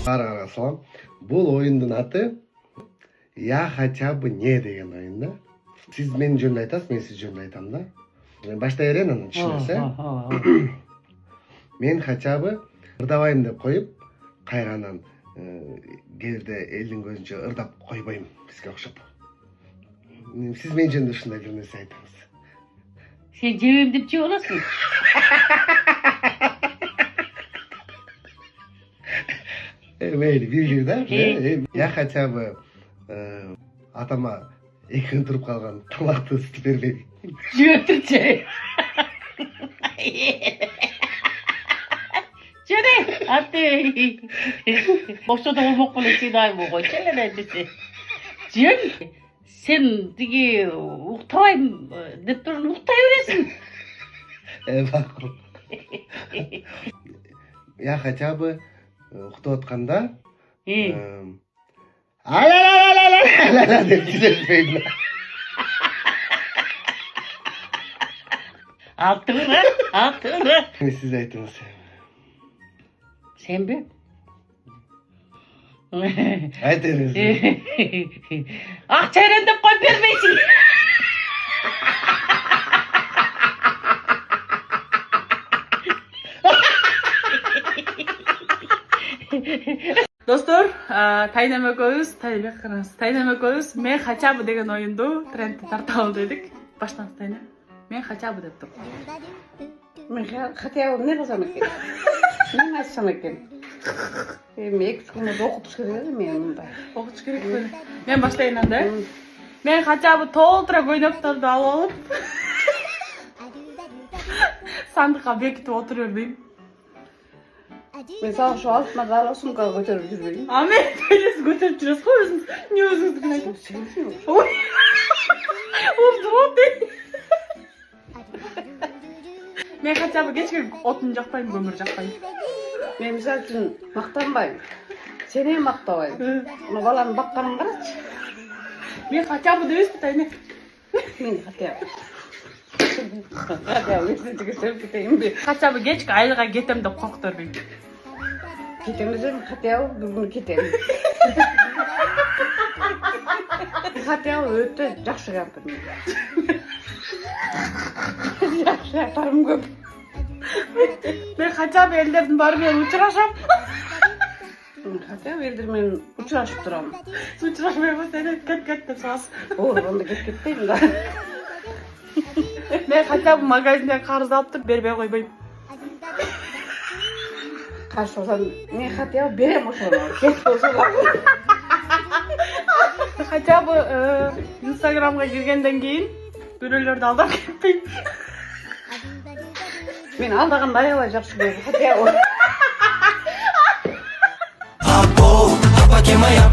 Салам. Бұл ойындың аты «Я хотя бы не» деген ойын да. Сіз мен жөнді айтасыз, мен сіз жөнді айтамын да. Баштай берейін аны түсінесіз. Мен хотя бы ырдабайым деп қойып, қайғанан келді елдің көзінше ырдап қойбайым бізге оқшап. Сіз мен жөнді шындай бір нәрсе айтыңыз. Сен жебем деп жеп аласың. Мейлі, белгілі да. Я хотя бы атама екі күн тұрып қалған тамақты ысытып бермей. Жеп тұршы. Жөне, атты. Боксода болмақ болы сен айым оғой. Келен әдесі. Жөн, сен деге ұқтавайым деп тұрын ұқтай өресің. Бақыл. Я хотя бы ұқты отқанда ала-ла-ла-ла-ла-ла-ла деп жүзелпейді. Алтыра. Сіз айтыңыз. Сен бе? Айтыңыз. Ақшайран деп қойып бермейсің. Достор, Тайнам экөөбүз, Тайбек караңыз. Тайнам экөөбүз мен хотя бы деген оюнду трендти тарталы дедик. Баштан Тайнам. Мен хотя бы деп тур. Мен хотя бы не кылсам экен? Мен айтсам экен. Мен 2 күн окутуш керек эле мен мындай. Окутуш керек беле. Мен баштайын анда. Мен хотя бы толтура көйнөктөрдү алып алып сандыкка бекитип отура бербейм. Мен сага şu алтына дара сумкага көтөрүп жүрбөйм. А мен келесі көтөрүп жүрөсүз го өзүңүз. Не өзүңүздүкүн айтып? Ой. Мен хотя бы кечке отун жакпайм, көмүр жакпайм. Мен мисалы үчүн мактанбайм. Сени мактабайм. Мына баланы бакканын карачы. Мен хотя бы дебесизби Тайне? Мен хотя бы. Хотя бы өтүп кетейин бе? Хотя бы кечке айылга кетем деп коркуторбойм. Кетем десем хотя бы бир күн кетем. Хотя бы өтө жакшы кемпир. Жакшы апарым көп. Мен хотя бы элдердин баары менен учурашам. Хотя бы элдер менен учурашып турам. Учурашпай болсо кет деп саласыз. Анда кетпейм да. Мен хотя бы магазинден карыз алып туруп бербей койбойм. Каршы болсам, мен хотя бы берем ошону. Кет болсо да. Хотя бы Инстаграмга киргенден кийин бирөөлөрдү алдап кетпейм. Мен алдаганды аябай жакшы көрөм. Хотя бы. Апа, que моя,